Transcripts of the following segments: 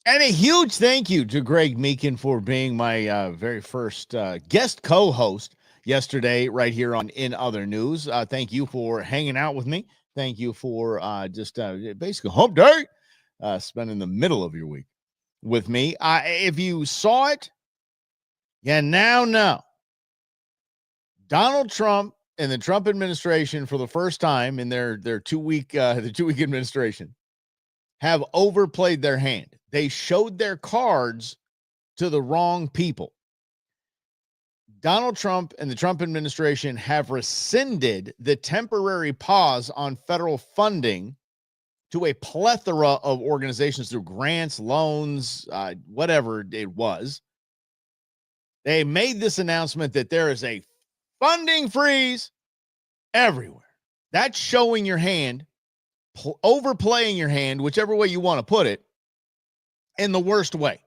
And a huge thank you to Greg Meekin for being my very first guest co-host yesterday right here on In Other News. Thank you for hanging out with me. Thank you for just basically hump day, spending the middle of your week with me. If you saw it, you now know Donald Trump and the Trump administration for the first time in their 2 week the 2 week administration have overplayed their hand. They showed their cards to the wrong people. Donald Trump and the Trump administration have rescinded the temporary pause on federal funding to a plethora of organizations through grants, loans, whatever it was. They made this announcement that there is a funding freeze everywhere. That's showing your hand, overplaying your hand, whichever way you want to put it, in the worst way.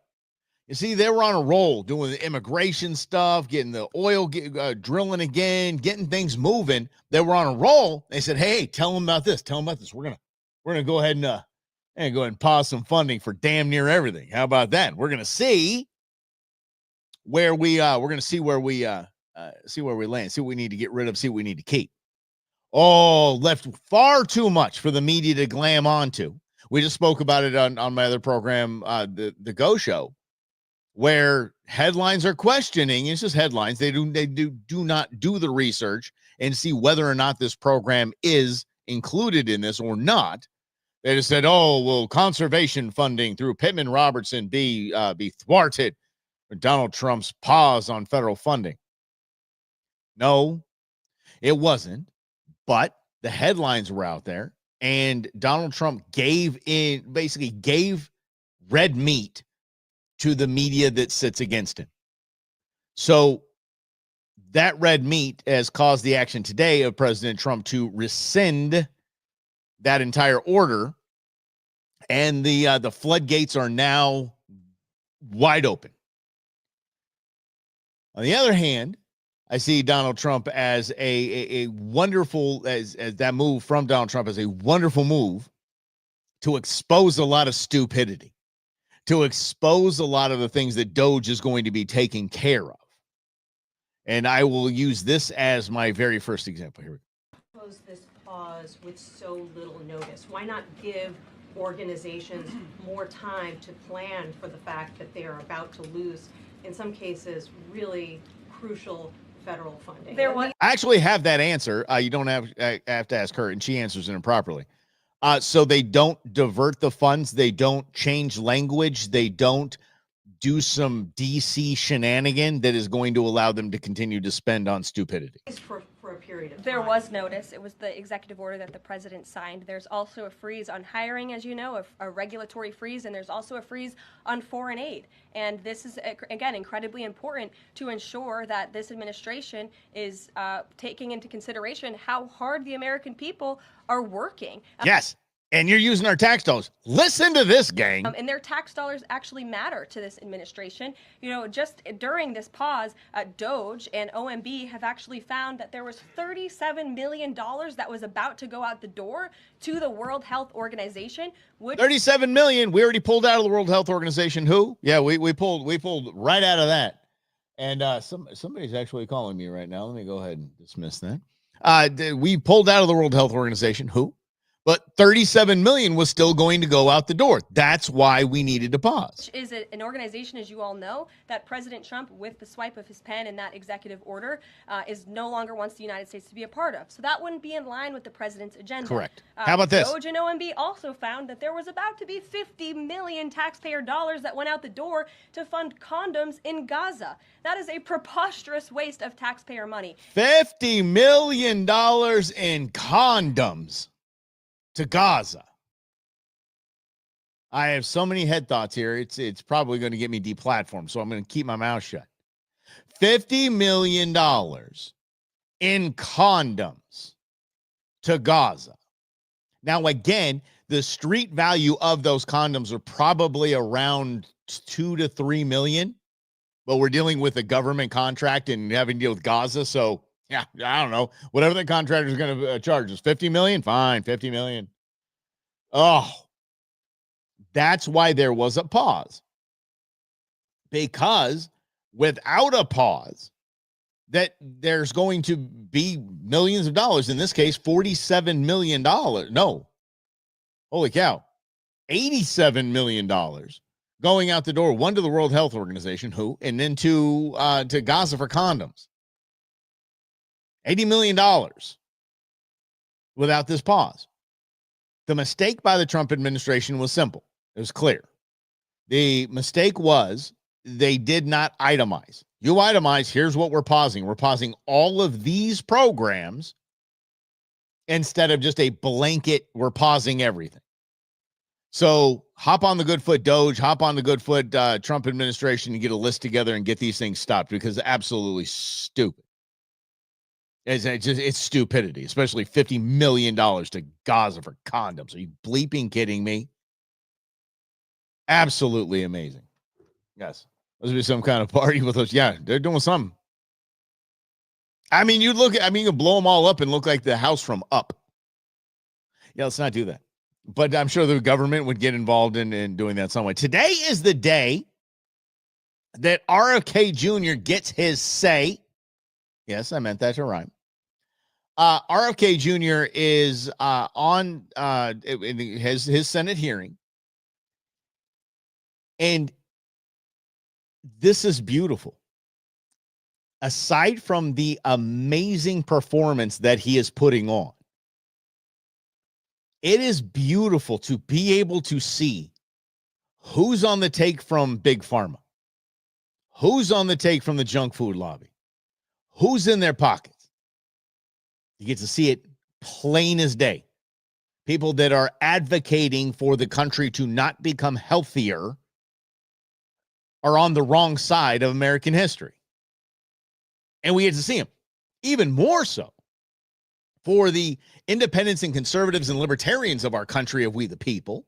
You see, they were on a roll doing the immigration stuff, getting the oil drilling again, getting things moving. They were on a roll. They said, "Hey, tell them about this. Tell them about this. We're gonna go ahead and pause some funding for damn near everything. How about that? We're gonna see where we land. See where we land. See what we need to get rid of. See what we need to keep." Oh, left far too much for the media to glam onto. We just spoke about it on my other program, the Go Show, where headlines are questioning. It's just headlines. They do not do the research and see whether or not this program is included in this or not. They just said, "Oh, will conservation funding through Pittman Robertson be thwarted for Donald Trump's pause on federal funding?" No, it wasn't. But the headlines were out there, and Donald Trump basically gave red meat to the media that sits against him. So that red meat has caused the action today of President Trump to rescind that entire order, and the floodgates are now wide open. On the other hand, I see Donald Trump as a wonderful, as that move from Donald Trump as a wonderful move to expose a lot of stupidity, to expose a lot of the things that Doge is going to be taking care of. And I will use this as my very first example. Here we go. Close this pause with so little notice. Why not give organizations more time to plan for the fact that they are about to lose, in some cases, really crucial federal funding? I actually have that answer. You don't have to ask her, and she answers it improperly. So they don't divert the funds. They don't change language. They don't do some DC shenanigan that is going to allow them to continue to spend on stupidity. For a period of time. There was notice. It was the executive order that the president signed. There's also a freeze on hiring, as you know, a regulatory freeze, and there's also a freeze on foreign aid. And this is, again, incredibly important to ensure that this administration is taking into consideration how hard the American people are working. Yes. And you're using our tax dollars. Listen to this, gang. And their tax dollars actually matter to this administration. You know, just during this pause, Doge and OMB have actually found that there was $37 million that was about to go out the door to the World Health Organization. $37 million. We already pulled out of the World Health Organization. Who? Yeah, we pulled right out of that. And somebody's actually calling me right now. Let me go ahead and dismiss that. We pulled out of the World Health Organization. Who? But $37 million was still going to go out the door. That's why we needed to pause. Which is an organization, as you all know, that President Trump, with the swipe of his pen in that executive order, is no longer wants the United States to be a part of. So that wouldn't be in line with the president's agenda. Correct. How about this? Doge and OMB also found that there was about to be 50 million taxpayer dollars that went out the door to fund condoms in Gaza. That is a preposterous waste of taxpayer money. $50 million in condoms to Gaza. I have so many head thoughts here. It's probably going to get me deplatformed, so I'm going to keep my mouth shut. $50 million in condoms to Gaza. Now, again, the street value of those condoms are probably around 2 to 3 million, but we're dealing with a government contract and having to deal with Gaza, so yeah, I don't know. Whatever the contractor is going to charge us, $50 million? Fine, $50 million. Oh, That's why there was a pause. Because without a pause, that there's going to be millions of dollars, in this case, $47 million. No. Holy cow. $87 million going out the door, one to the World Health Organization, and then to Gaza for condoms. $80 million without this pause. The mistake by the Trump administration was simple. It was clear. The mistake was they did not itemize. You itemize, here's what we're pausing. We're pausing all of these programs instead of just a blanket, we're pausing everything. So hop on the good foot Doge, hop on the good foot Trump administration and get a list together and get these things stopped, because it's absolutely stupid. It's stupidity, especially $50 million to Gaza for condoms. Are you bleeping kidding me? Absolutely amazing. Yes. Must be some kind of party with us. Yeah, they're doing something. I mean, you can blow them all up and look like the house from Up. Yeah, let's not do that. But I'm sure the government would get involved in doing that some way. Today is the day that RFK Jr. gets his say. Yes, I meant that to rhyme. RFK Jr. is on his Senate hearing. And this is beautiful. Aside from the amazing performance that he is putting on, it is beautiful to be able to see who's on the take from Big Pharma, who's on the take from the junk food lobby, who's in their pockets. You get to see it plain as day. People that are advocating for the country to not become healthier are on the wrong side of American history. And we get to see them. Even more so for the independents and conservatives and libertarians of our country, of we the people.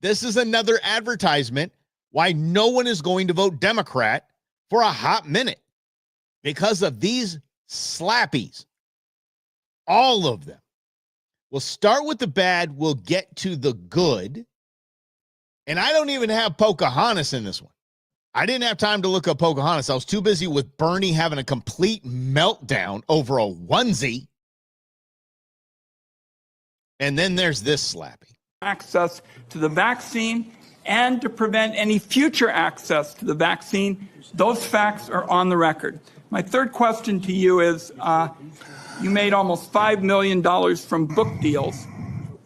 This is another advertisement why no one is going to vote Democrat for a hot minute, because of these slappies. All of them. We'll start with the bad. We'll get to the good. And I don't even have Pocahontas in this one. I didn't have time to look up Pocahontas. I was too busy with Bernie having a complete meltdown over a onesie. And then there's this slappy. Access to the vaccine and to prevent any future access to the vaccine. Those facts are on the record. My third question to you is, you made almost $5 million from book deals,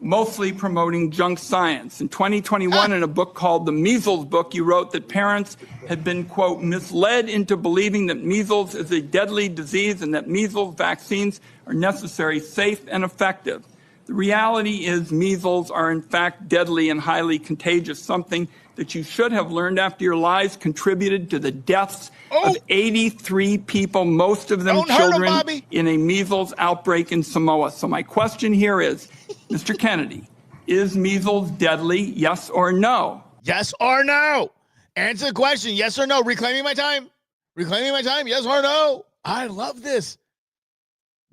mostly promoting junk science. In 2021, in a book called The Measles Book, you wrote that parents had been, quote, misled into believing that measles is a deadly disease and that measles vaccines are necessary, safe, and effective. The reality is measles are, in fact, deadly and highly contagious, something that you should have learned after your lies contributed to the deaths of 83 people, most of them children, in a measles outbreak in Samoa. So my question here is, Mr. Kennedy, is measles deadly, yes or no? Yes or no? Answer the question, yes or no. Reclaiming my time. Reclaiming my time, yes or no? I love this.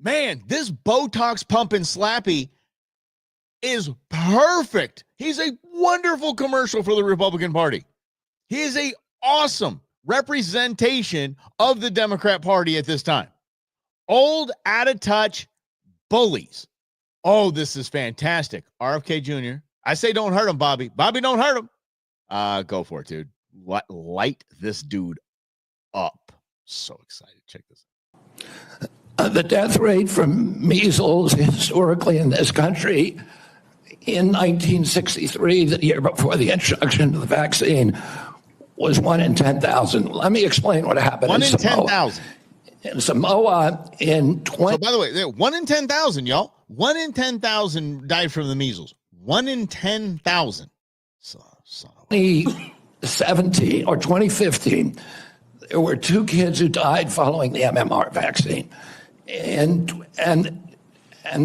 Man, this Botox pumping slappy is perfect. He's a wonderful commercial for the Republican Party. He is a awesome representation of the Democrat Party at this time. Old, out of touch bullies. Oh, this is fantastic. RFK Jr. I say don't hurt him, Bobby. Bobby, don't hurt him. Go for it, dude. Light this dude up. So excited. Check this out. The death rate from measles historically in this country in 1963, the year before the introduction of the vaccine, was 1 in 10,000. Let me explain what happened 1 in Samoa. 10,000. In Samoa, in 20... So, by the way, 1 in 10,000, y'all. 1 in 10,000 died from the measles. 1 in 10,000. 2017 or 2015, there were 2 kids who died following the MMR vaccine. And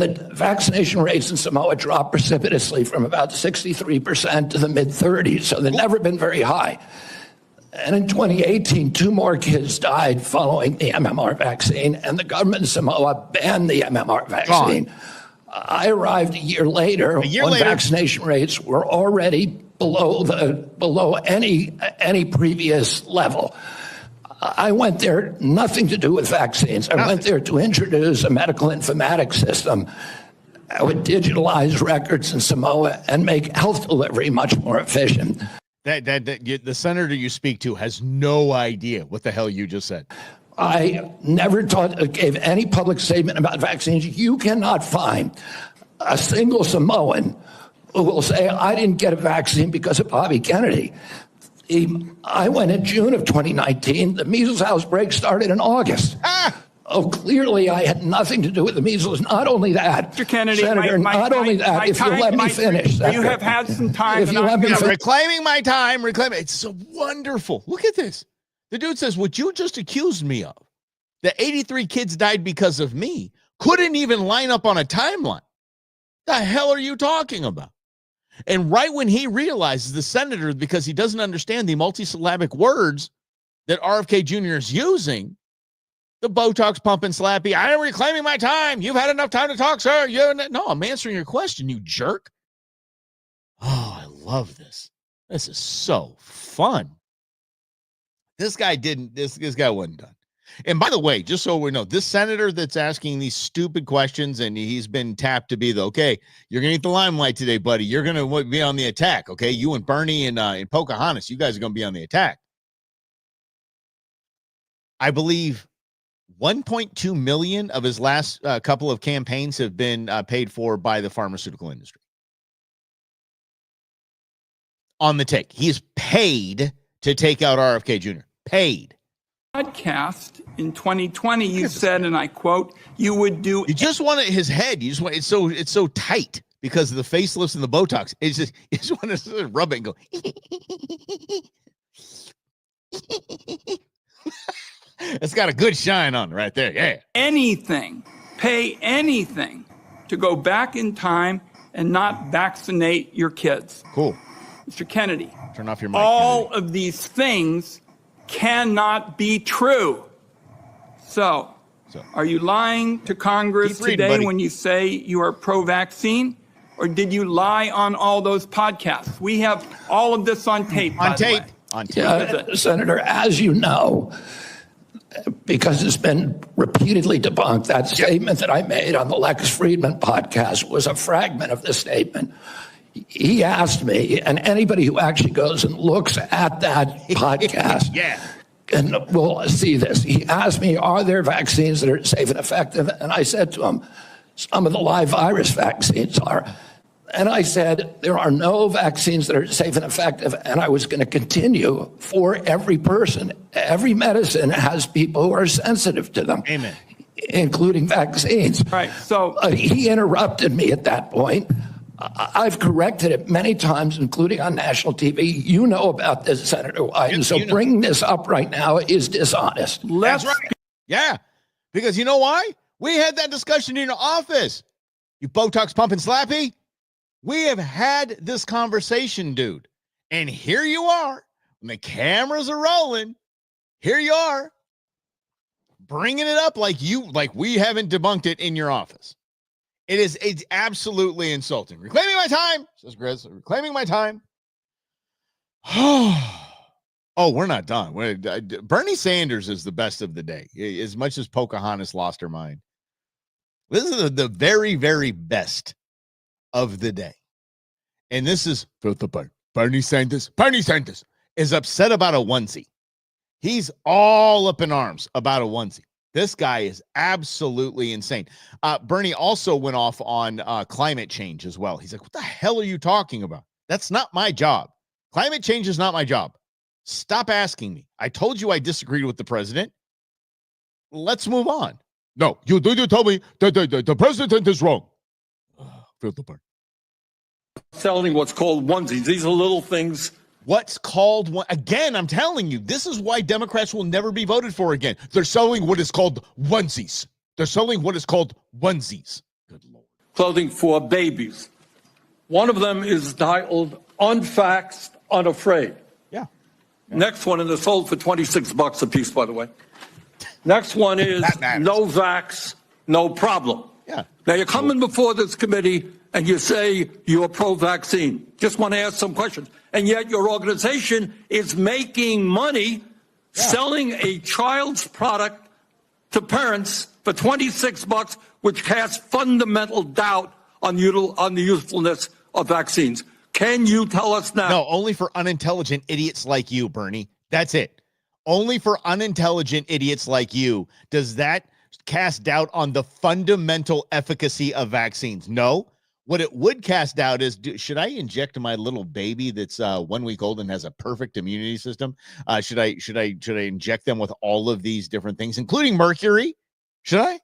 the vaccination rates in Samoa dropped precipitously from about 63% to the mid-30s, so they've never been very high. And in 2018, 2 more kids died following the MMR vaccine, and the government of Samoa banned the MMR vaccine. I arrived a year later when vaccination rates were already below any previous level. I went there, nothing to do with vaccines. I went there to introduce a medical informatics system that would digitalize records in Samoa and make health delivery much more efficient. The senator you speak to has no idea what the hell you just said. I never gave any public statement about vaccines. You cannot find a single Samoan who will say, I didn't get a vaccine because of Bobby Kennedy. I went in June of 2019. The measles outbreak started in August. Oh, clearly I had nothing to do with the measles. Not only that, Mr. Kennedy, Senator, if you let me finish. You have had some time. If you let me finish. Reclaiming my time, it's so wonderful. Look at this. The dude says, what you just accused me of, that 83 kids died because of me, couldn't even line up on a timeline. The hell are you talking about? And right when he realizes, the senator, because he doesn't understand the multisyllabic words that RFK Jr. is using, the Botox pump and slappy, I am reclaiming my time. You've had enough time to talk, sir. No, I'm answering your question, you jerk. Oh, I love this. This is so fun. This guy wasn't done. And by the way, just so we know, this senator that's asking these stupid questions, and he's been tapped to be you're going to get the limelight today, buddy. You're going to be on the attack, okay? You and Bernie and Pocahontas, you guys are going to be on the attack. I believe 1.2 million of his last couple of campaigns have been paid for by the pharmaceutical industry. On the take. He is paid to take out RFK Jr. Paid. Podcast in 2020, you said, and I quote, you would do. You just want his head. You just want it's so tight because of the facelifts and the Botox. You just want to rub it and go. It's got a good shine on right there. Yeah. Pay anything to go back in time and not vaccinate your kids. Cool. Mr. Kennedy. Turn off your mic. All Kennedy. of these things cannot be true. So are you lying to Congress today when you say you are pro-vaccine? Or did you lie on all those podcasts? We have all of this on tape. On tape. Senator, as you know, because it's been repeatedly debunked, that statement that I made on the Lex Friedman podcast was a fragment of the statement. He asked me, and anybody who actually goes and looks at that podcast and will see this. He asked me, are there vaccines that are safe and effective? And I said to him, some of the live virus vaccines are. And I said, there are no vaccines that are safe and effective. And I was going to continue for every person. Every medicine has people who are sensitive to them. Amen. Including vaccines. Right. So he interrupted me at that point. I've corrected it many times, including on national TV. You know about this, Senator Wyden. So bringing this up right now is dishonest. That's right. Yeah. Because you know why? We had that discussion in your office. You Botox pumping slappy. We have had this conversation, dude. And here you are. When the cameras are rolling, here you are. Bringing it up like we haven't debunked it in your office. It's absolutely insulting. Reclaiming my time, says Grizz. Reclaiming my time. Oh, we're not done. Bernie Sanders is the best of the day. As much as Pocahontas lost her mind. This is the very, very best of the day. And this is Bernie Sanders. Bernie Sanders is upset about a onesie. He's all up in arms about a onesie. This guy is absolutely insane. Bernie also went off on climate change as well. He's like, what the hell are you talking about? That's not my job. Climate change is not my job. Stop asking me. I told you I disagreed with the president. Let's move on. No, you tell me that the president is wrong. Feel the burn. Selling what's called onesies. These are little things. What's called one again? I'm telling you, this is why Democrats will never be voted for again. They're selling what is called onesies. They're selling what is called onesies. Good Lord. Clothing for babies. One of them is titled Unvaxxed, Unafraid. Yeah. Next one, and they're sold for $26 a piece, by the way. Next one is No Vax, No Problem. Yeah. Now you're coming before this committee and you say you're pro-vaccine. Just want to ask some questions. And yet your organization is making money selling a child's product to parents for $26, which casts fundamental doubt on the usefulness of vaccines. Can you tell us now? No, only for unintelligent idiots like you, Bernie. That's it. Only for unintelligent idiots like you does that cast doubt on the fundamental efficacy of vaccines. No. What it would cast doubt is, should I inject my little baby that's 1 week old and has a perfect immunity system? Should I inject them with all of these different things, including mercury? Should I?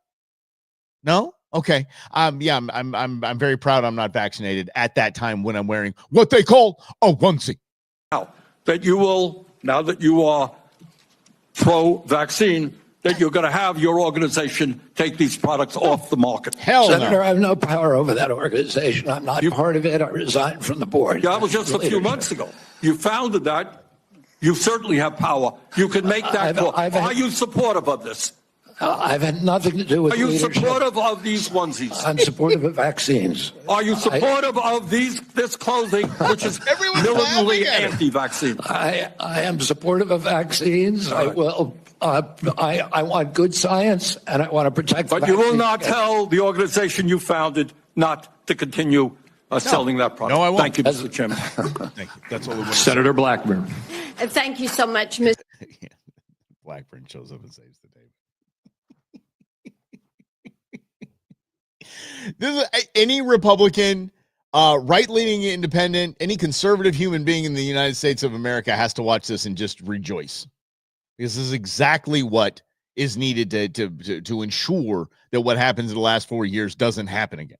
No. Okay. Yeah. I'm very proud I'm not vaccinated at that time when I'm wearing what they call a onesie. Now that you will, now that you are pro-vaccine, that you're going to have your organization take these products off the market. Hell Senator, no. I have no power over that organization. I'm not part of it. I resigned from the board. That was just a few months ago. You founded that. You certainly have power. You can make that call. Are you supportive of this? I've had nothing to do with Are you leadership. supportive of these onesies? I'm supportive of vaccines. Are you supportive of this clothing, which is Everyone's militantly laughing at it. anti-vaccine? I am supportive of vaccines. I will. I want good science, and I want to protect. But you will vaccines. not tell the organization you founded not to continue selling that product. No, I won't. Thank you, Mr. Chairman. Thank you. That's all we want. Senator Blackburn. Thank you so much, Mr. Blackburn shows up and saves the day. This is any Republican, right-leaning independent, any conservative human being in the United States of America has to watch this and just rejoice. Because this is exactly what is needed to ensure that what happens in the last 4 years doesn't happen again.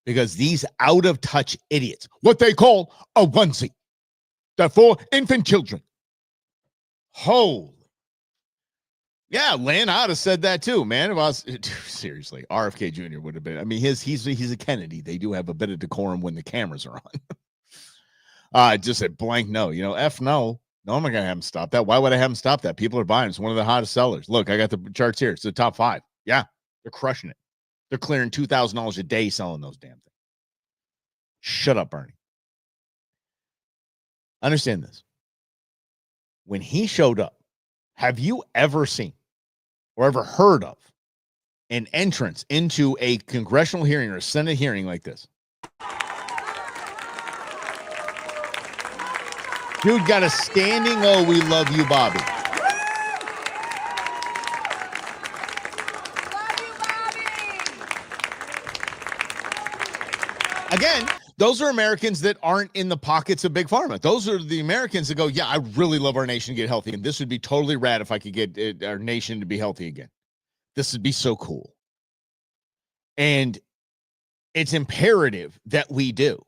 Because these out-of-touch idiots, what they call a onesie, that for infant children. Holy. Yeah, Lynn, I'd have said that too, man. If I was, seriously, RFK Jr. would have been. I mean, he's a Kennedy. They do have a bit of decorum when the cameras are on. Just a blank no. F no. No, I'm not gonna have him stop that. Why would I have him stop that? People are buying. It's one of the hottest sellers. Look, I got the charts here. It's the top 5. Yeah, they're crushing it. They're clearing $2,000 a day selling those damn things. Shut up, Bernie. Understand this. When he showed up, have you ever seen or ever heard of an entrance into a congressional hearing or a Senate hearing like this? Dude got a standing "Oh, we love you, Bobby." Again, those are Americans that aren't in the pockets of Big Pharma. Those are the Americans that go, yeah, I really love our nation to get healthy, and this would be totally rad if I could get our nation to be healthy again. This would be so cool. And it's imperative that we do.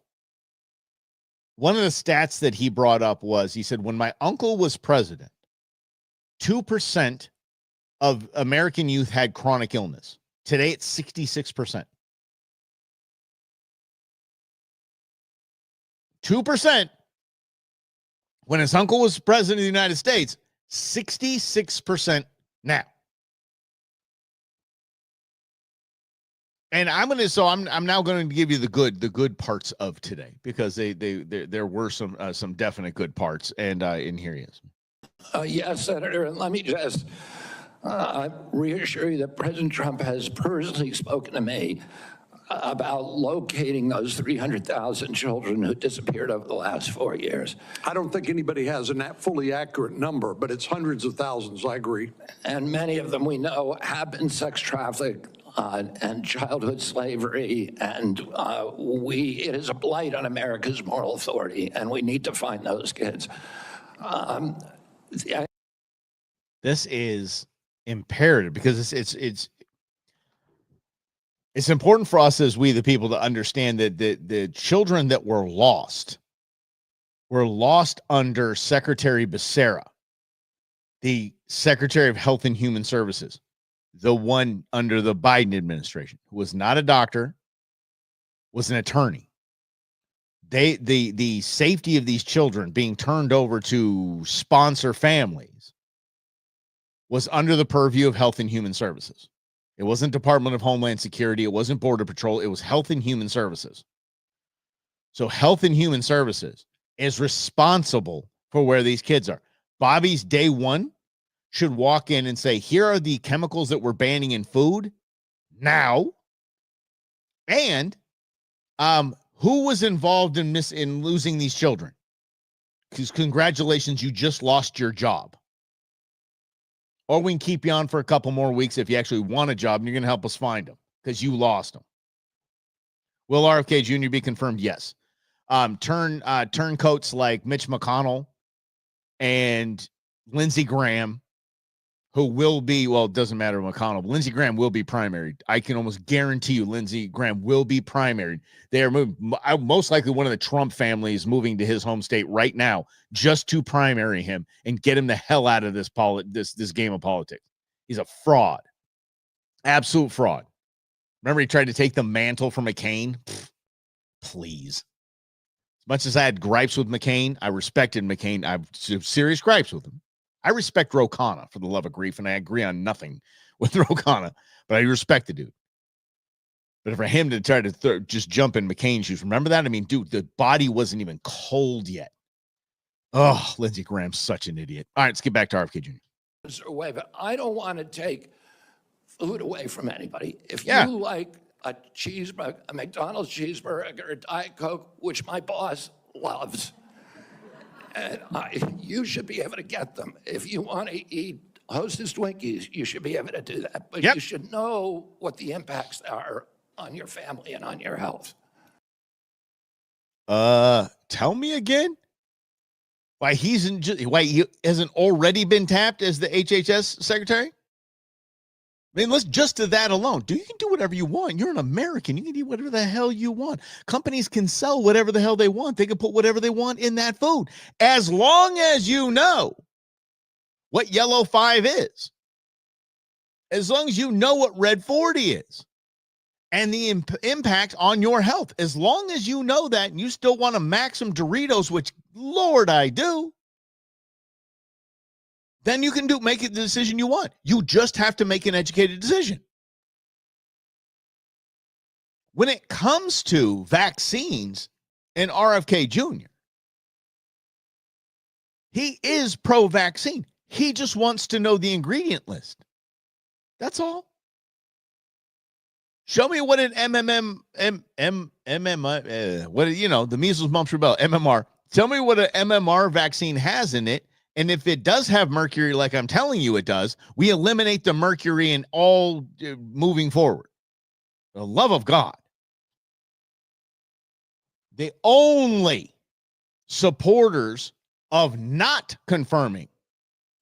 One of the stats that he brought up was, he said, when my uncle was president, 2% of American youth had chronic illness. Today, it's 66%. 2% when his uncle was president of the United States, 66% now. And I'm now going to give you the good parts of today, because there were some definite good parts, and here he is. Yes, Senator, and let me just reassure you that President Trump has personally spoken to me about locating those 300,000 children who disappeared over the last 4 years. I don't think anybody has a fully accurate number, but it's hundreds of thousands, I agree. And many of them we know have been sex trafficked and childhood slavery, and it is a blight on America's moral authority, and we need to find those kids. This is imperative, because it's important for us as we the people to understand that the children that were lost under Secretary Becerra, the Secretary of Health and Human Services, the one under the Biden administration, who was not a doctor, was an attorney. The safety of these children being turned over to sponsor families was under the purview of Health and Human Services. It wasn't Department of Homeland Security. It wasn't Border Patrol. It was Health and Human Services. So Health and Human Services is responsible for where these kids are. Bobby's day one should walk in and say, here are the chemicals that we're banning in food now. And who was involved in losing these children? Because congratulations, you just lost your job. Or we can keep you on for a couple more weeks if you actually want a job and you're going to help us find them because you lost them. Will RFK Jr. be confirmed? Yes. Turncoats like Mitch McConnell and Lindsey Graham, who will be, well, it doesn't matter McConnell, but Lindsey Graham will be primaried. I can almost guarantee you Lindsey Graham will be primaried. They are most likely one of the Trump families moving to his home state right now just to primary him and get him the hell out of this game of politics. He's a fraud. Absolute fraud. Remember he tried to take the mantle from McCain? Please. As much as I had gripes with McCain, I respected McCain. I have serious gripes with him. I respect Ro Khanna for the love of grief, and I agree on nothing with Ro Khanna, but I respect the dude. But for him to try to just jump in McCain's shoes, remember that? I mean, dude, the body wasn't even cold yet. Oh, Lindsey Graham's such an idiot. All right, let's get back to RFK Jr. I don't want to take food away from anybody. If Yeah. you like a cheeseburger, a McDonald's cheeseburger, a Diet Coke, which my boss loves, and you should be able to get them. If you want to eat Hostess Twinkies, you should be able to do that. But Yep. you should know what the impacts are on your family and on your health. Tell me again why he hasn't already been tapped as the HHS secretary? I mean, let's just to that alone. You can do whatever you want. You're an American. You can eat whatever the hell you want. Companies can sell whatever the hell they want. They can put whatever they want in that food. As long as you know what yellow 5 is. As long as you know what red 40 is. And the impact on your health. As long as you know that and you still want to max some Doritos, which, Lord, I do. Then you can make the decision you want. You just have to make an educated decision. When it comes to vaccines and RFK Jr., he is pro-vaccine. He just wants to know the ingredient list. That's all. Show me what an the measles, mumps, rubella, MMR. Tell me what an MMR vaccine has in it. And if it does have mercury, like I'm telling you it does, we eliminate the mercury and all moving forward. The love of God. The only supporters of not confirming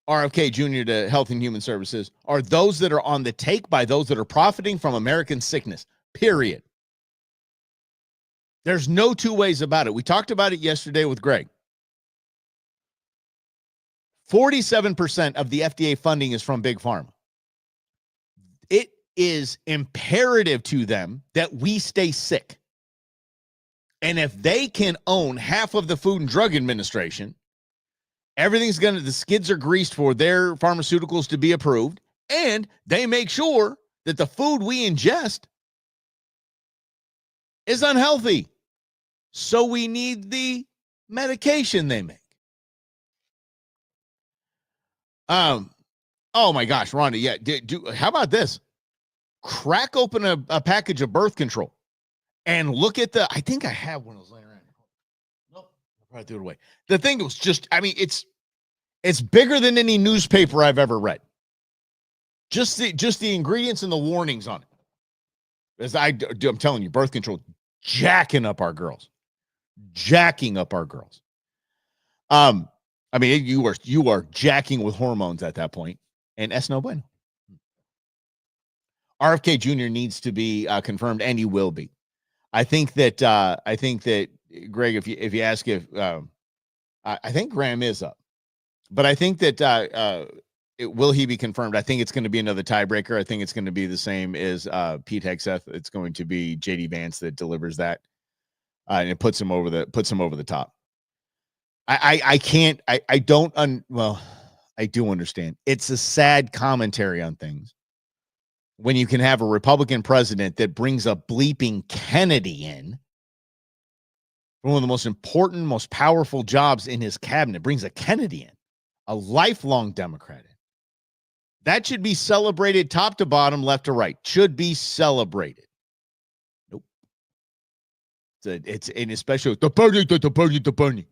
RFK Jr. to Health and Human Services are those that are on the take by those that are profiting from American sickness, period. There's no two ways about it. We talked about it yesterday with Greg. 47% of the FDA funding is from Big Pharma. It is imperative to them that we stay sick. And if they can own half of the Food and Drug Administration, the skids are greased for their pharmaceuticals to be approved, and they make sure that the food we ingest is unhealthy. So we need the medication they make. Oh my gosh, Rhonda. Yeah. How about this? Crack open a package of birth control and look at I think I have one of those laying around. Nope. I'll probably threw it away. The thing was just, it's bigger than any newspaper I've ever read. Just the ingredients and the warnings on it. As I'm telling you, birth control, jacking up our girls. You are jacking with hormones at that point, and es no bueno. RFK Jr. needs to be confirmed, and he will be. I think that Greg, if you ask I think Graham is up, but I think that will he be confirmed? I think it's going to be another tiebreaker. I think it's going to be the same as Pete Hegseth. It's going to be JD Vance that delivers that, and it puts him over the top. I do understand. It's a sad commentary on things when you can have a Republican president that brings a bleeping Kennedy in, one of the most important, most powerful jobs in his cabinet, brings a Kennedy in, a lifelong Democrat. That should be celebrated top to bottom, left to right. Should be celebrated. Nope. It's and especially the Bernie.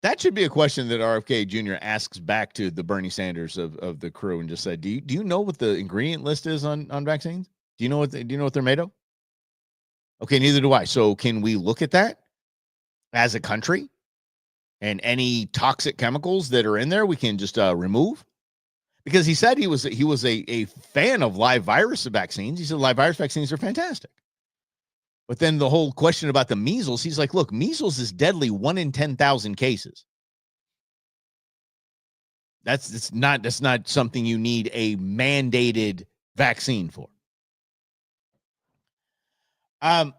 That should be a question that RFK Jr. asks back to the Bernie Sanders of the crew and just said, do you know what the ingredient list is on vaccines? Do you know what they're made of? Okay, neither do I. So can we look at that as a country and any toxic chemicals that are in there we can just remove? Because he said he was a fan of live virus vaccines. He said live virus vaccines are fantastic. But then the whole question about the measles, he's like, look, measles is deadly 1 in 10,000 cases. That's not something you need a mandated vaccine for. I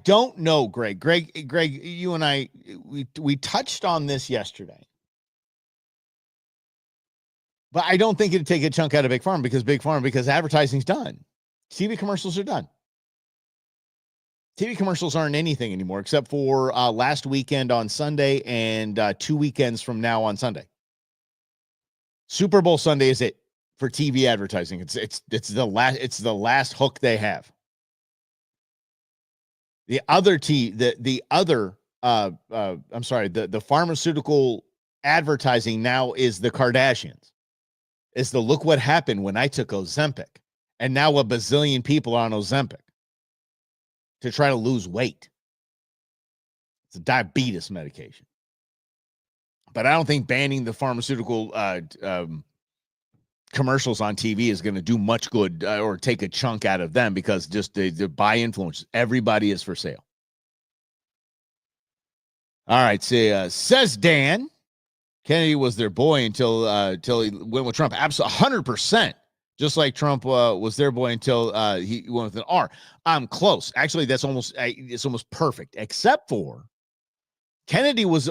don't know, Greg. Greg, you and I, we touched on this yesterday. But I don't think it'd take a chunk out of Big Pharma because advertising's done. TV commercials are done. TV commercials aren't anything anymore except for last weekend on Sunday and 2 weekends from now on Sunday. Super Bowl Sunday is it for TV advertising. It's the last hook they have. The pharmaceutical advertising now is the Kardashians. It's the look what happened when I took Ozempic, and now a bazillion people are on Ozempic to try to lose weight. It's a diabetes medication. But I don't think banning the pharmaceutical commercials on TV is going to do much good or take a chunk out of them because just the buy influence. Everybody is for sale. All right, says Dan, Kennedy was their boy until he went with Trump. Absolutely, 100%. Just like Trump was their boy until he went with an R. I'm close. Actually, it's almost perfect, except for Kennedy was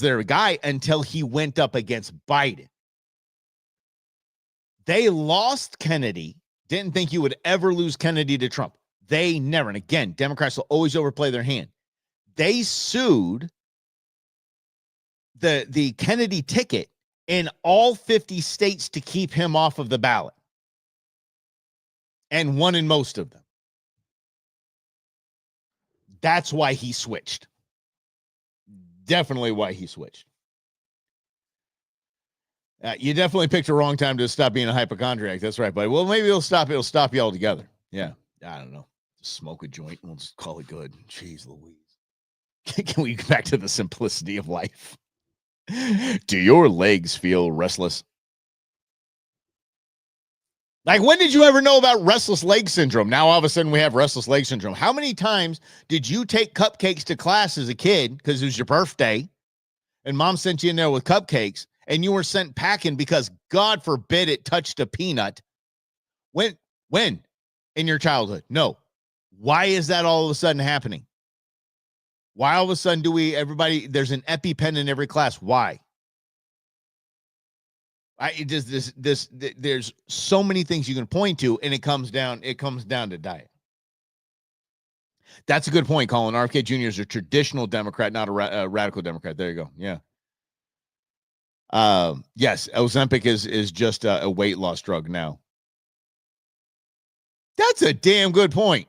their guy until he went up against Biden. They lost Kennedy. Didn't think you would ever lose Kennedy to Trump. They never. And again, Democrats will always overplay their hand. They sued the Kennedy ticket in all 50 states to keep him off of the ballot, and won in most of them. That's why he switched. Definitely why he switched. You definitely picked a wrong time to stop being a hypochondriac. That's right, buddy. Well, maybe it'll stop you altogether. Yeah, I don't know. Just smoke a joint and we'll just call it good. Jeez Louise. Can we get back to the simplicity of life? Do your legs feel restless? Like, when did you ever know about restless leg syndrome? Now, all of a sudden, we have restless leg syndrome. How many times did you take cupcakes to class as a kid because it was your birthday and mom sent you in there with cupcakes and you were sent packing because, God forbid, it touched a peanut? When in your childhood? No. Why is that all of a sudden happening? Why all of a sudden there's an EpiPen in every class? Why? There's so many things you can point to, and it comes down to diet. That's a good point, Colin. RFK Jr. is a traditional Democrat, not a radical Democrat. There you go. Yeah. Yes, Ozempic is just a weight loss drug now. That's a damn good point.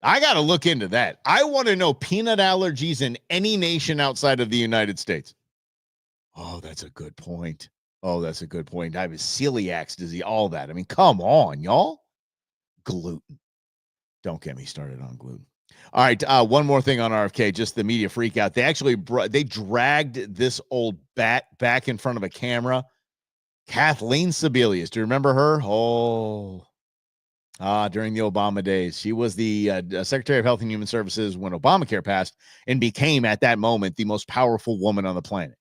I got to look into that. I want to know peanut allergies in any nation outside of the United States. Oh, that's a good point. I have a celiac disease, all that. I mean, come on, y'all. Gluten. Don't get me started on gluten. All right, one more thing on RFK, just the media freak out. They actually they dragged this old bat back in front of a camera. Kathleen Sebelius. Do you remember her? During the Obama days. She was the Secretary of Health and Human Services when Obamacare passed and became, at that moment, the most powerful woman on the planet.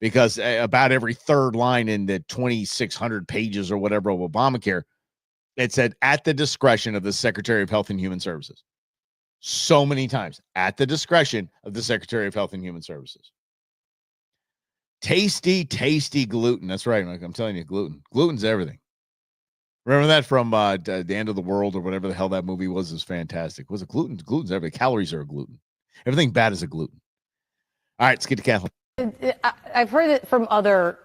Because about every third line in the 2,600 pages or whatever of Obamacare, it said, at the discretion of the Secretary of Health and Human Services. So many times, at the discretion of the Secretary of Health and Human Services. Tasty, tasty gluten. That's right, Mike. I'm telling you, gluten. Gluten's everything. Remember that from The End of the World or whatever the hell that movie was? Is fantastic. Was it gluten? Gluten's everything. Calories are a gluten. Everything bad is a gluten. All right, let's get to Kathleen. I've heard it from other,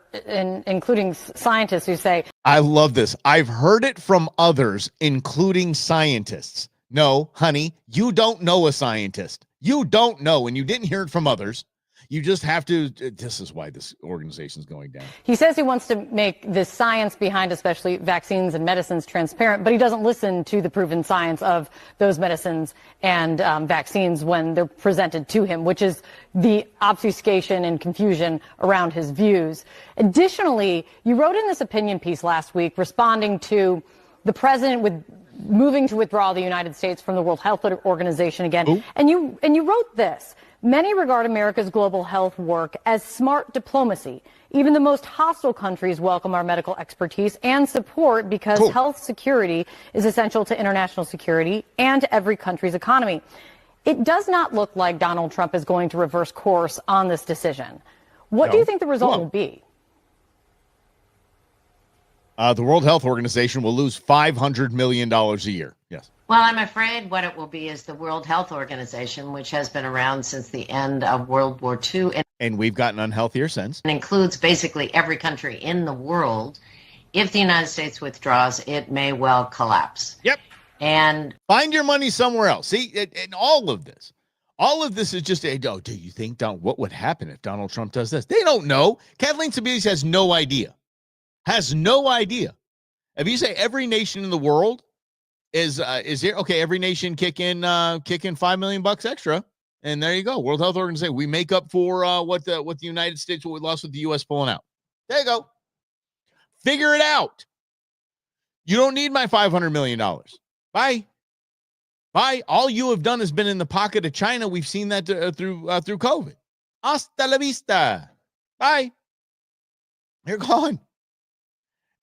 including scientists who say, I love this. I've heard it from others, including scientists. No, honey, you don't know a scientist. You don't know, and you didn't hear it from others. You just have to. This is why this organization is going down. he says he wants to make the science behind especially vaccines and medicines transparent, but he doesn't listen to the proven science of those medicines and vaccines when they're presented to him, which is the obfuscation and confusion around his views. Additionally, you wrote in this opinion piece last week responding to the president with moving to withdraw the United States from the World Health Organization again. Ooh. And you wrote this. Many regard America's global health work as smart diplomacy. Even the most hostile countries welcome our medical expertise and support because Cool. health security is essential to international security and to every country's economy. It does not look like Donald Trump is going to reverse course on this decision. What do No. you think the result Well, will be? The World Health Organization will lose $500 million a year. Yes. Well, I'm afraid what it will be is the World Health Organization, which has been around since the end of World War II And we've gotten unhealthier since. and includes basically every country in the world. If the United States withdraws, it may well collapse. Yep. And Find your money somewhere else. See, and all of this is just, oh, do you think, what would happen if Donald Trump does this? They don't know. Kathleen Sebelius has no idea. Has no idea. If you say every nation in the world is here, okay, every nation kick in $5 million extra, and there you go. World Health Organization, we make up for what the United States, what we lost with the U.S. pulling out. There you go. Figure it out. You don't need my $500 million. Bye. All you have done has been in the pocket of China. We've seen that through COVID. Hasta la vista. Bye. You're gone.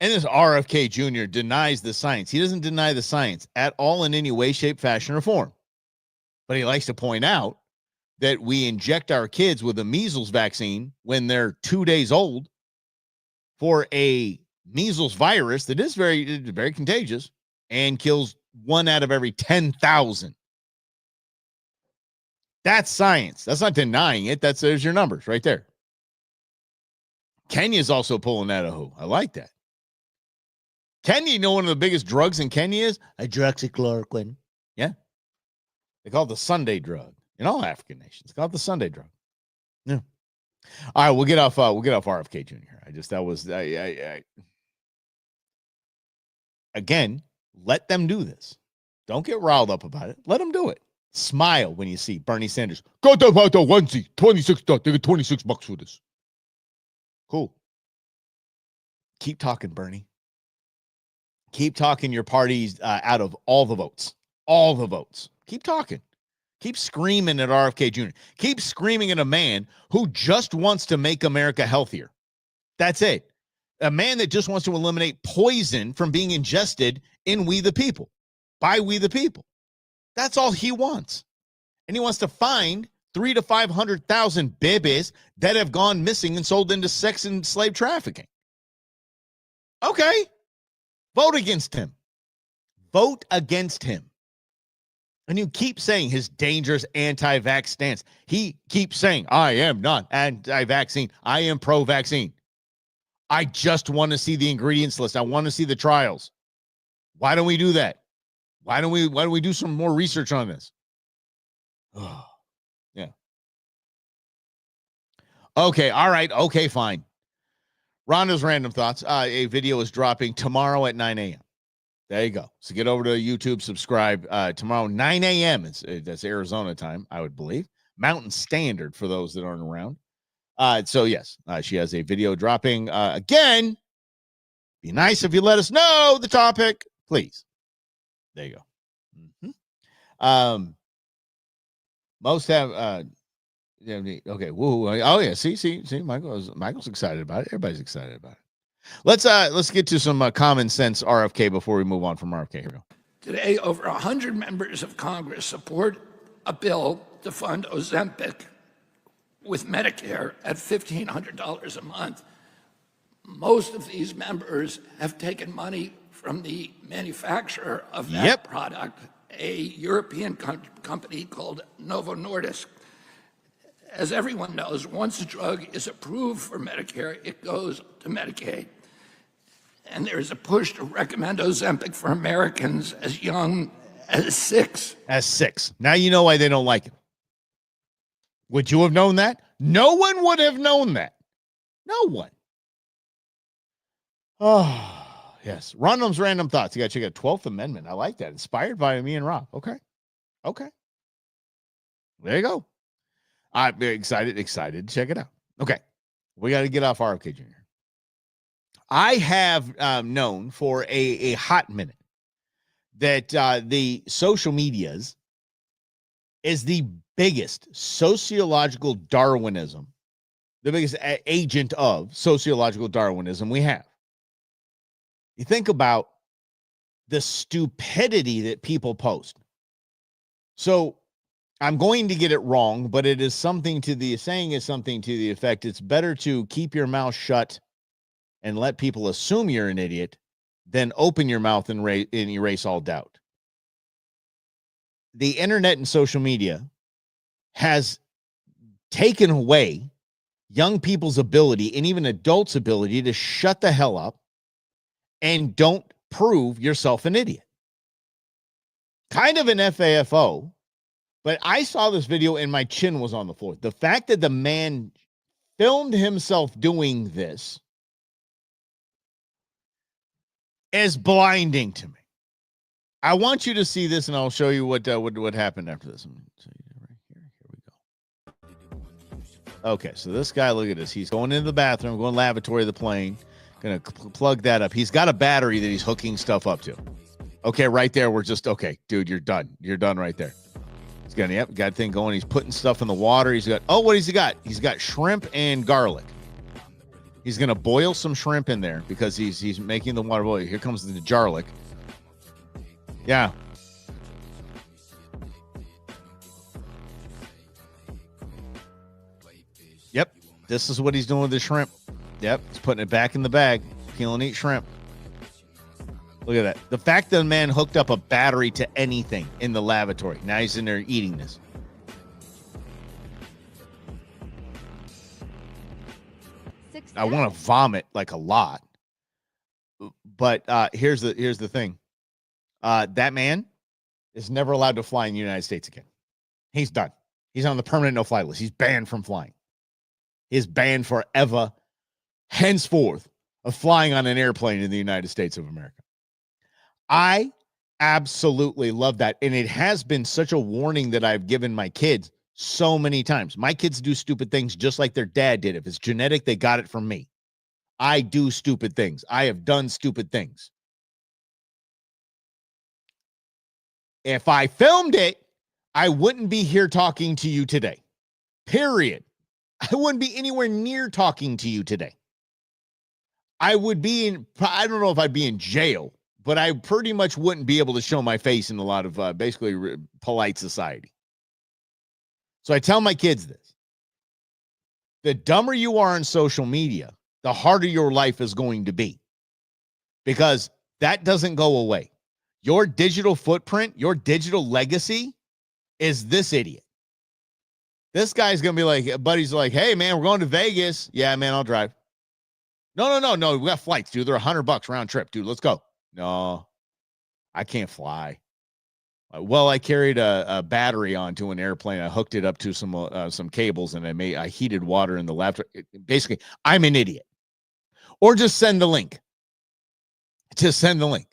And this RFK Jr. denies the science. He doesn't deny the science at all in any way, shape, fashion, or form. But he likes to point out that we inject our kids with a measles vaccine when they're 2 days old for a measles virus that is very, very contagious and kills 1 out of every 10,000. That's science. That's not denying it. There's your numbers right there. Kenya's also pulling that out. I like that. Kenya, you know one of the biggest drugs in Kenya is hydroxychloroquine. Yeah. They call it the Sunday drug. In all African nations, it's called the Sunday drug. Yeah. All right, we'll get off RFK Jr. Again, let them do this. Don't get riled up about it. Let them do it. Smile when you see Bernie Sanders. Go to the onesie, $26. They get $26 for this. Cool. Keep talking, Bernie. Keep talking your parties out of all the votes. All the votes. Keep talking. Keep screaming at RFK Jr. Keep screaming at a man who just wants to make America healthier. That's it. A man that just wants to eliminate poison from being ingested in We the People, by We the People. That's all he wants. And he wants to find 300,000 to 500,000 babies that have gone missing and sold into sex and slave trafficking. Okay. Vote against him. Vote against him. And you keep saying his dangerous anti-vax stance. He keeps saying, I am not anti-vaccine. I am pro-vaccine. I just want to see the ingredients list. I want to see the trials. Why don't we do that? Why don't we do some more research on this? Oh, yeah. Okay. All right. Okay, fine. Rhonda's Random Thoughts. A video is dropping tomorrow at 9 a.m. There you go. So get over to YouTube, subscribe. Tomorrow, 9 a.m. That's Arizona time, I would believe. Mountain Standard for those that aren't around. So, yes, she has a video dropping. Again, be nice if you let us know the topic, please. There you go. Mm-hmm. Most have... okay. Woo. Oh yeah. See. Michael's excited about it. Everybody's excited about it. Let's get to some common sense RFK before we move on from RFK. Here we go. Today, over 100 members of Congress support a bill to fund Ozempic with Medicare at $1,500 a month. Most of these members have taken money from the manufacturer of that product, a European company called Novo Nordisk. As everyone knows, once a drug is approved for Medicare, it goes to Medicaid. And there is a push to recommend Ozempic for Americans as young as 6. As 6. Now you know why they don't like it. Would you have known that? No one would have known that. No one. Oh, yes. Rondom's Random Thoughts. You got to check out 12th Amendment. I like that. Inspired by me and Rob. Okay. There you go. I'm excited to check it out. Okay. We got to get off RFK Jr. I have known for a hot minute that the social medias is the biggest sociological Darwinism, the biggest agent of sociological Darwinism we have. You think about the stupidity that people post. So I'm going to get it wrong, but it is something to the saying is something to the effect. It's better to keep your mouth shut and let people assume you're an idiot than open your mouth and erase all doubt. The internet and social media has taken away young people's ability and even adults' ability to shut the hell up and don't prove yourself an idiot. Kind of an FAFO, but I saw this video and my chin was on the floor. The fact that the man filmed himself doing this is blinding to me. I want you to see this, and I'll show you what happened after this. I'm show you right here. Here we go. Okay, so this guy, look at this. He's going into the bathroom, going lavatory of the plane. Gonna plug that up. He's got a battery that he's hooking stuff up to. Okay, right there. We're just okay, dude. You're done. You're done right there. He's got got a thing going. He's putting stuff in the water. He's got what has he got? He's got shrimp and garlic. He's gonna boil some shrimp in there because he's making the water boil. Here comes the garlic. Yeah. Yep. This is what he's doing with the shrimp. Yep. He's putting it back in the bag. Peel and eat shrimp. Look at that. The fact that the man hooked up a battery to anything in the lavatory. Now he's in there eating this. I want to vomit like a lot. But here's the thing. That man is never allowed to fly in the United States again. He's done. He's on the permanent no-fly list. He's banned from flying. He's banned forever, henceforth, of flying on an airplane in the United States of America. I absolutely love that. And it has been such a warning that I've given my kids so many times. My kids do stupid things just like their dad did. If it's genetic, they got it from me. I do stupid things. I have done stupid things. If I filmed it, I wouldn't be here talking to you today. Period. I wouldn't be anywhere near talking to you today. I would be in, I don't know if I'd be in jail, but I pretty much wouldn't be able to show my face in a lot of basically polite society. So I tell my kids this. The dumber you are on social media, the harder your life is going to be. Because that doesn't go away. Your digital footprint, your digital legacy is this idiot. This guy's going to be like, buddy's like, hey, man, we're going to Vegas. Yeah, man, I'll drive. No. We got flights, dude. They're $100 round trip, dude. Let's go. No, I can't fly. Well, I carried a battery onto an airplane. I hooked it up to some cables, and I heated water in the laptop. Basically, I'm an idiot. Or just send the link. Just send the link.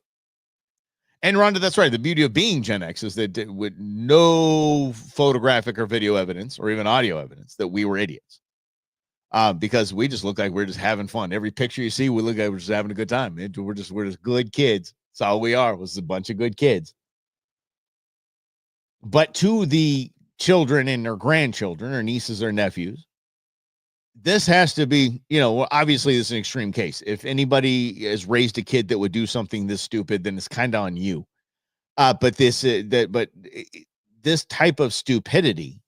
And Rhonda, that's right. The beauty of being Gen X is that with no photographic or video evidence or even audio evidence that we were idiots. Because we just look like we're just having fun. Every picture you see, we look like we're just having a good time. We're just good kids. That's all we are. Was a bunch of good kids. But to the children and their grandchildren or nieces or nephews, this has to be, obviously this is an extreme case. If anybody has raised a kid that would do something this stupid, then it's kind of on you. But this type of stupidity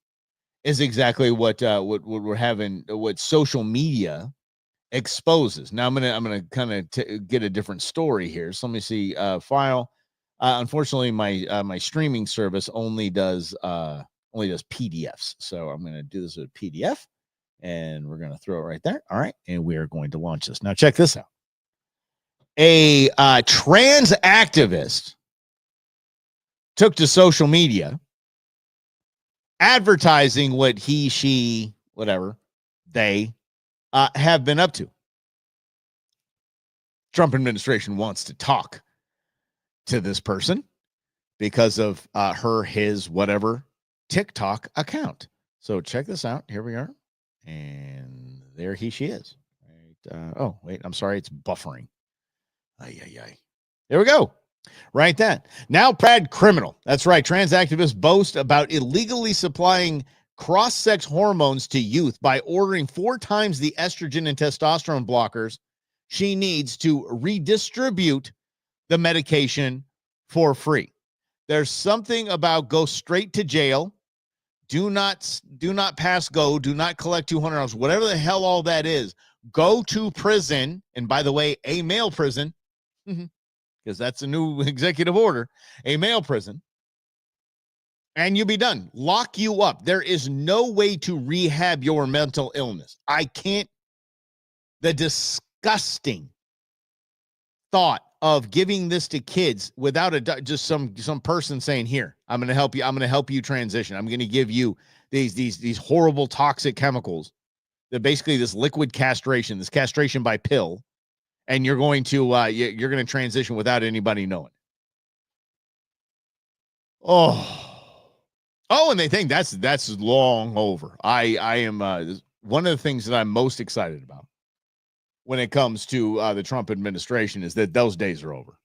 is exactly what we're having, what social media exposes. Now I'm gonna kind of get a different story here. So let me see. File. Unfortunately, my streaming service only does PDFs. So I'm gonna do this with a PDF, and we're gonna throw it right there. All right, and we are going to launch this. Now check this out. A trans activist took to social media advertising what he, she, whatever they have been up to. Trump administration wants to talk to this person because of his, whatever TikTok account. So check this out. Here we are. And there she is. Right. Oh, wait, I'm sorry. It's buffering. There we go. Right then. Now, Brad criminal. That's right. Trans activists boast about illegally supplying cross-sex hormones to youth by ordering 4 times the estrogen and testosterone blockers she needs to redistribute the medication for free. There's something about go straight to jail. Do not pass go. Do not collect $200. Whatever the hell all that is. Go to prison. And by the way, a male prison. Because that's a new executive order, a male prison, and you'll be done. Lock you up. There is no way to rehab your mental illness. I can't. The disgusting thought of giving this to kids without just some person saying, "Here, I'm going to help you. I'm going to help you transition. I'm going to give you these horrible toxic chemicals. That basically this liquid castration, this castration by pill." And you're going to transition without anybody knowing. And they think that's long over. I am one of the things that I'm most excited about when it comes to the Trump administration is that those days are over.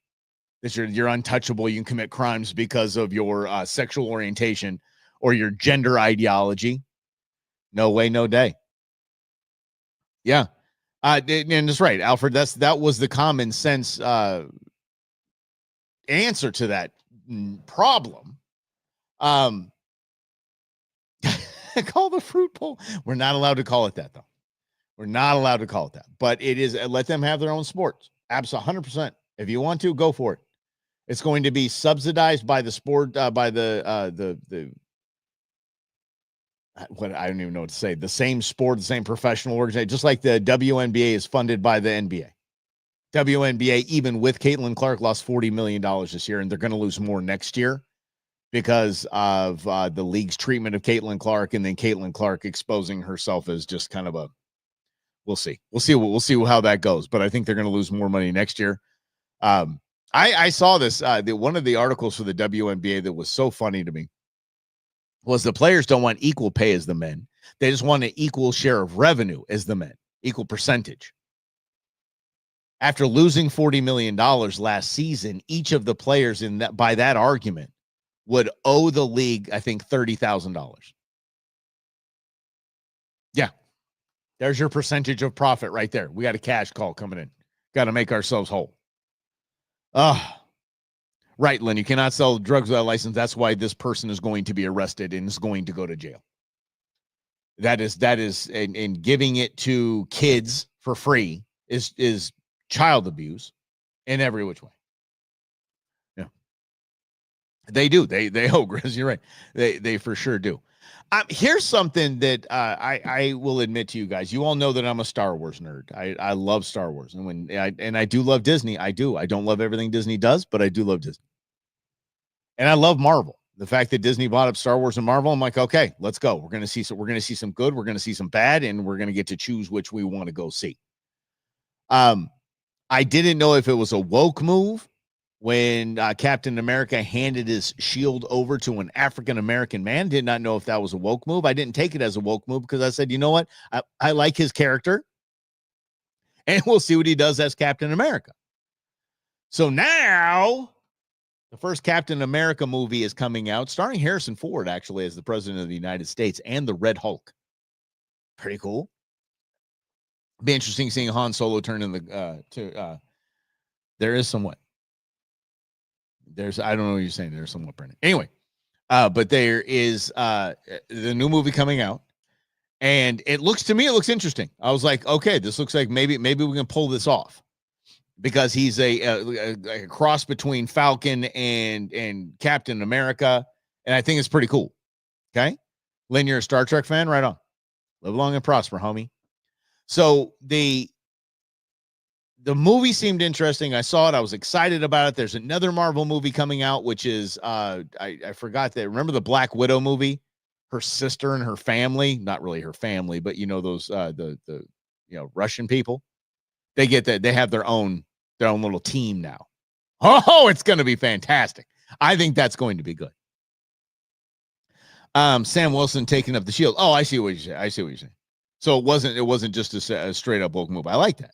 That you're untouchable. You can commit crimes because of your sexual orientation or your gender ideology. No way, no day. Yeah. And that's right, Alfred. That was the common sense answer to that problem. Call the fruit bowl. We're not allowed to call it that, though. We're not allowed to call it that. But it is. Let them have their own sports. Absolutely, 100%. If you want to, go for it. It's going to be subsidized by the sport, by the what I don't even know what to say. The same sport, the same professional organization, just like the WNBA is funded by the NBA. WNBA, even with Caitlin Clark, lost $40 million this year, and they're going to lose more next year because of the league's treatment of Caitlin Clark, and then Caitlin Clark exposing herself as just kind of a. We'll see. We'll see how that goes. But I think they're going to lose more money next year. I saw this. One of the articles for the WNBA that was so funny to me was the players don't want equal pay as the men. They just want an equal share of revenue as the men, equal percentage. After losing $40 million last season, each of the players in that, by that argument, would owe the league, I think, $30,000. Yeah. There's your percentage of profit right there. We got a cash call coming in. Got to make ourselves whole. Right, Lynn, you cannot sell drugs without a license. That's why this person is going to be arrested and is going to go to jail. That is, and giving it to kids for free is child abuse in every which way. Yeah. They do. They Grizz, you're right. They for sure do. Here's something that I will admit to you guys. You all know that I'm a Star Wars nerd. I love Star Wars, and I do love Disney. I do. I don't love everything Disney does, but I do love Disney. And I love Marvel. The fact that Disney bought up Star Wars and Marvel, I'm like, okay, let's go. We're gonna see some good. We're gonna see some bad, and we're gonna get to choose which we want to go see. I didn't know if it was a woke move when Captain America handed his shield over to an African-American man. Did not know if that was a woke move. I didn't take it as a woke move because I said, you know what? I like his character, and we'll see what he does as Captain America. So now the first Captain America movie is coming out, starring Harrison Ford, actually, as the President of the United States, and the Red Hulk. Pretty cool. Be interesting seeing Han Solo turn in the there is somewhat. I don't know what you're saying. There's somewhat, Brennan. Anyway, But there is the new movie coming out, and it looks interesting. I was like, okay, this looks like maybe we can pull this off, because he's a cross between Falcon and Captain America, and I think it's pretty cool. Okay, Lynn, you're a Star Trek fan, right on. Live long and prosper, homie. So the movie seemed interesting. I saw it. I was excited about it. There's another Marvel movie coming out, which is I forgot that. Remember the Black Widow movie? Her sister and her family, not really her family, but those the Russian people. They get that. They have their own little team now. Oh, it's going to be fantastic. I think that's going to be good. Sam Wilson taking up the shield. Oh, I see what you're saying. So it wasn't just a straight up woke move. I like that.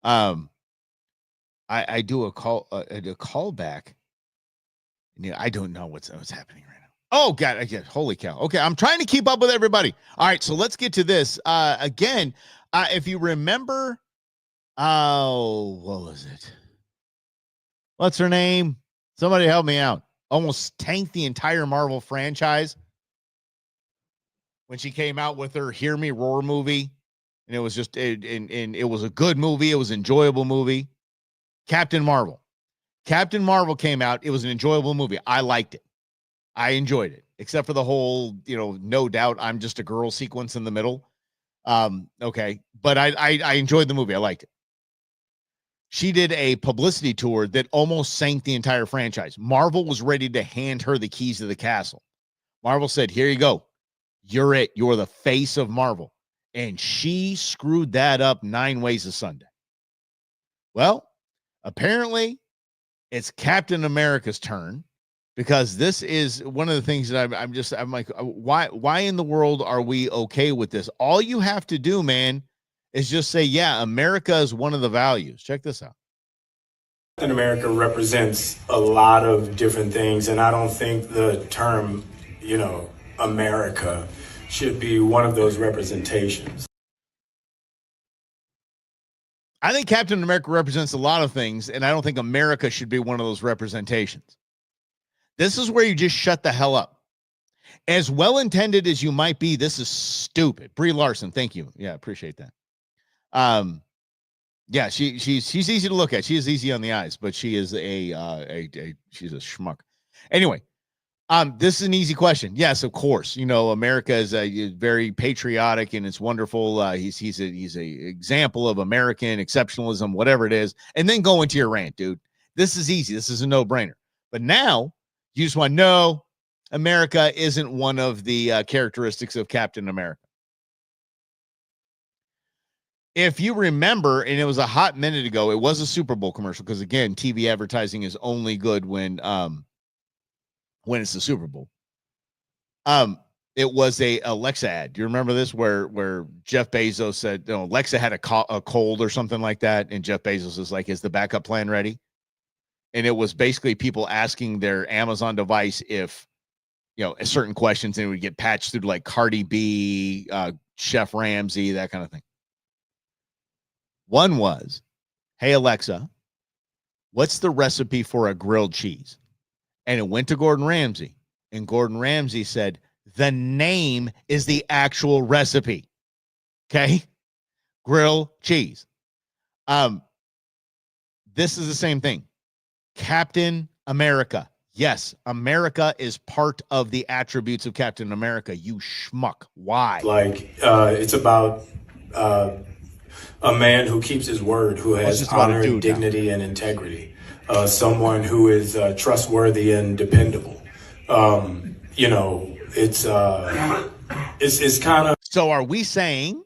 I do a callback. I don't know what's happening right now. Oh God, holy cow. Okay, I'm trying to keep up with everybody. All right, so let's get to this. Again, if you remember, what was it? What's her name? Somebody help me out. Almost tanked the entire Marvel franchise when she came out with her Hear Me Roar movie. And it was just, and it was a good movie. It was an enjoyable movie. Captain Marvel. Captain Marvel came out. It was an enjoyable movie. I liked it. I enjoyed it, except for the whole, no doubt I'm just a girl sequence in the middle. Okay. But I enjoyed the movie. I liked it. She did a publicity tour that almost sank the entire franchise. Marvel was ready to hand her the keys to the castle. Marvel said, here you go. You're it. You're the face of Marvel. And she screwed that up 9 ways a Sunday. Well, apparently it's Captain America's turn, because this is one of the things that I'm like, why in the world are we okay with this? All you have to do, man, is just say, yeah, America is one of the values. Check this out. Captain America represents a lot of different things, and I don't think the term, America should be one of those representations. I think Captain America represents a lot of things, and I don't think America should be one of those representations. This is where you just shut the hell up. As well-intended as you might be, this is stupid. Brie Larson, thank you. Yeah, appreciate that. Yeah, she's easy to look at. She is easy on the eyes, but she is she's a schmuck. Anyway, this is an easy question. Yes, of course. America is very patriotic, and it's wonderful. He's a example of American exceptionalism, whatever it is. And then go into your rant, dude. This is easy. This is a no-brainer. But now you just want to know America isn't one of the characteristics of Captain America. If you remember, and it was a hot minute ago, it was a Super Bowl commercial, because again, TV advertising is only good when it's the Super Bowl. It was a Alexa ad. Do you remember this, where Jeff Bezos said, Alexa had a cold or something like that, and Jeff Bezos is like, is the backup plan ready? And it was basically people asking their Amazon device if, certain questions, and it would get patched through like Cardi B, Chef Ramsay, that kind of thing. One was, hey, Alexa, what's the recipe for a grilled cheese? And it went to Gordon Ramsay, and Gordon Ramsay said, the name is the actual recipe. Okay. Grilled cheese. This is the same thing. Captain America. Yes, America is part of the attributes of Captain America. You schmuck. Why? It's about a man who keeps his word, who has honor, dignity, and integrity. Someone who is trustworthy and dependable. It's kind of. So are we saying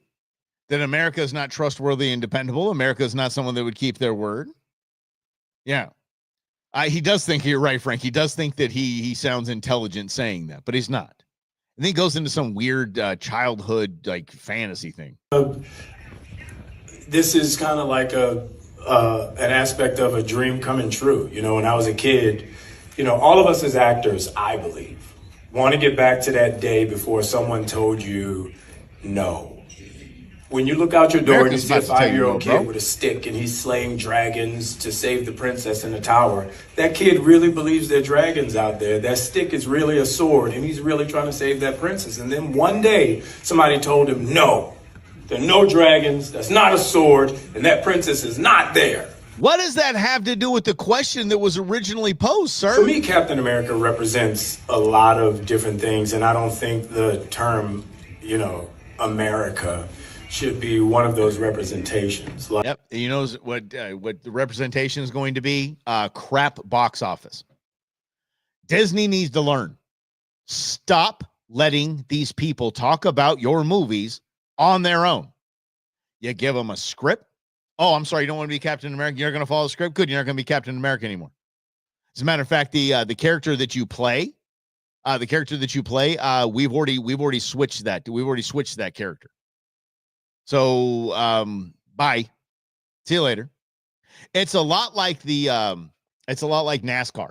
that America is not trustworthy and dependable? America is not someone that would keep their word? Yeah. He does think, you're right, Frank. He does think that he sounds intelligent saying that, but he's not. And then he goes into some weird childhood fantasy thing. This is kind of like an aspect of a dream coming true. When I was a kid, all of us as actors, I believe, want to get back to that day before someone told you no. When you look out your door and you America's see a about to tell you 5-year-old no, kid bro. with a stick and he's slaying dragons to save the princess in the tower, that kid really believes there are dragons out there. That stick is really a sword and he's really trying to save that princess. And then one day somebody told him, no, there are no dragons, that's not a sword, and that princess is not there. What does that have to do with the question that was originally posed, sir? For me, Captain America represents a lot of different things, and I don't think the term, America should be one of those representations. Yep. You know what the representation is going to be? Crap box office. Disney needs to learn. Stop letting these people talk about your movies on their own. You give them a script. Oh, I'm sorry, you don't want to be Captain America. You're not going to follow the script. Good, you're not going to be Captain America anymore. As a matter of fact, the character that you play, we've already switched that. We've already switched that character. So, bye. See you later. It's a lot like NASCAR.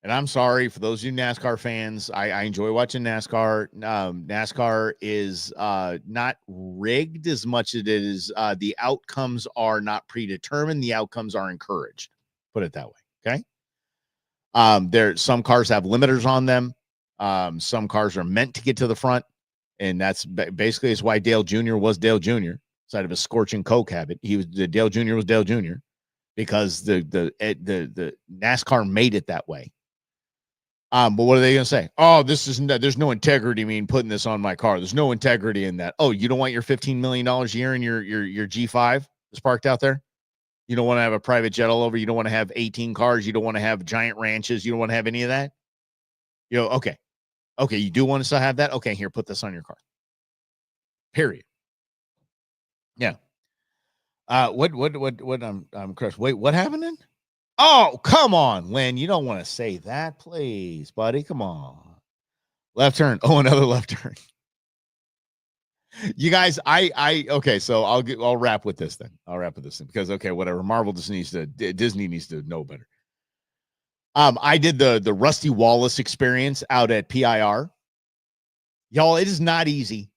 And I'm sorry for those of you NASCAR fans. I enjoy watching NASCAR. NASCAR is not rigged as much as it is. The outcomes are not predetermined. The outcomes are encouraged. Put it that way. Okay. Some cars have limiters on them. Some cars are meant to get to the front, and that's basically is why Dale Jr. was Dale Jr. Side of a scorching coke habit. Dale Jr. was Dale Jr. because the NASCAR made it that way. But what are they going to say? Oh, there's no integrity in putting this on my car. There's no integrity in that. Oh, you don't want your $15 million a year in your G5 that's parked out there? You don't want to have a private jet all over. You don't want to have 18 cars. You don't want to have giant ranches. You don't want to have any of that. Okay. You do want to still have that? Okay, here, put this on your car. Period. Yeah. What I'm crushed. Wait, what happened then? Oh, come on, Lynn. You don't want to say that, please, buddy. Come on. Left turn. Oh, another left turn. You guys, okay, so I'll wrap with this then. Because whatever. Disney needs to know better. I did the Rusty Wallace experience out at PIR. Y'all, it is not easy.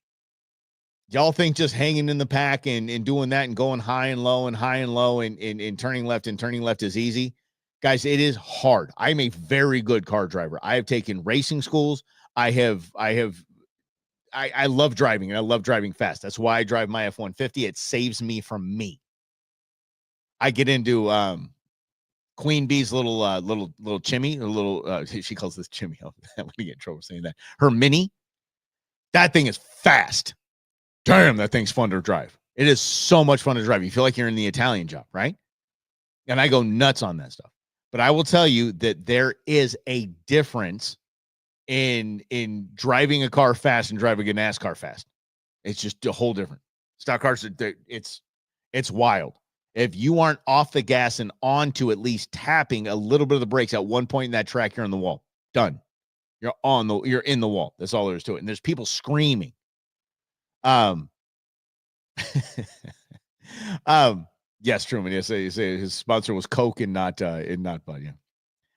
Y'all think just hanging in the pack and doing that and going high and low and turning left is easy. Guys, it is hard. I'm a very good car driver. I have taken racing schools. I love driving, and I love driving fast. That's why I drive my F-150. It saves me from me. I get into Queen Bee's little Chimmy, she calls this Chimmy. I'm going to get in trouble saying that. Her Mini, that thing is fast. Damn, that thing's fun to drive. It is so much fun to drive. You feel like you're in the Italian job, right? And I go nuts on that stuff. But I will tell you that there is a difference in driving a car fast and driving a NASCAR fast. It's just a whole different. Stock cars, it's wild. If you aren't off the gas and onto at least tapping a little bit of the brakes at one point in that track, you're on the wall. Done. You're in the wall. That's all there is to it. And there's people screaming. Yes, Truman. Yes, his sponsor was Coke and not Bud. Yeah.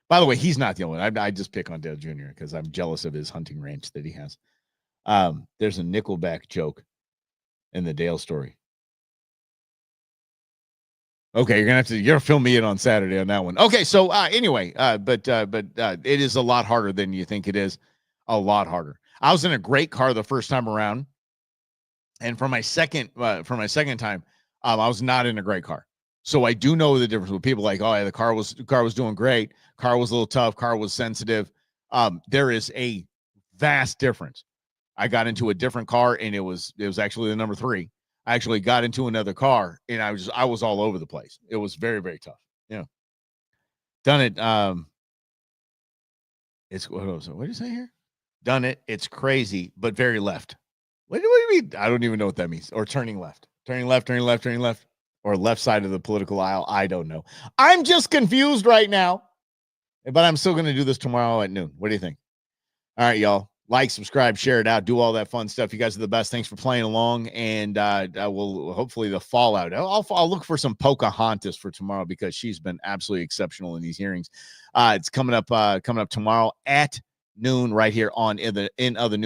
By the way, he's not the only one. I just pick on Dale Jr. because I'm jealous of his hunting ranch that he has. There's a Nickelback joke in the Dale story. Okay, you're gonna fill me in on Saturday on that one. Okay, so anyway, but it is a lot harder than you think it is. A lot harder. I was in a great car the first time around, and for my second time, I was not in a great car. So I do know the difference with people like, oh yeah, the car was doing great. Car was a little tough. Car was sensitive. There is a vast difference. I got into a different car, and it was actually the number 3. I actually got into another car, and I was all over the place. It was very, very tough. Yeah. Done it. What do you say here? Done it. It's crazy, but very left. What do you mean? I don't even know what that means. Or turning left, or left side of the political aisle. I don't know. I'm just confused right now, but I'm still going to do this tomorrow at noon. What do you think? All right, y'all. Like, subscribe, share it out, do all that fun stuff. You guys are the best. Thanks for playing along, and I will hopefully the fallout. I'll look for some Pocahontas for tomorrow because she's been absolutely exceptional in these hearings. It's coming up tomorrow at noon right here on in other news.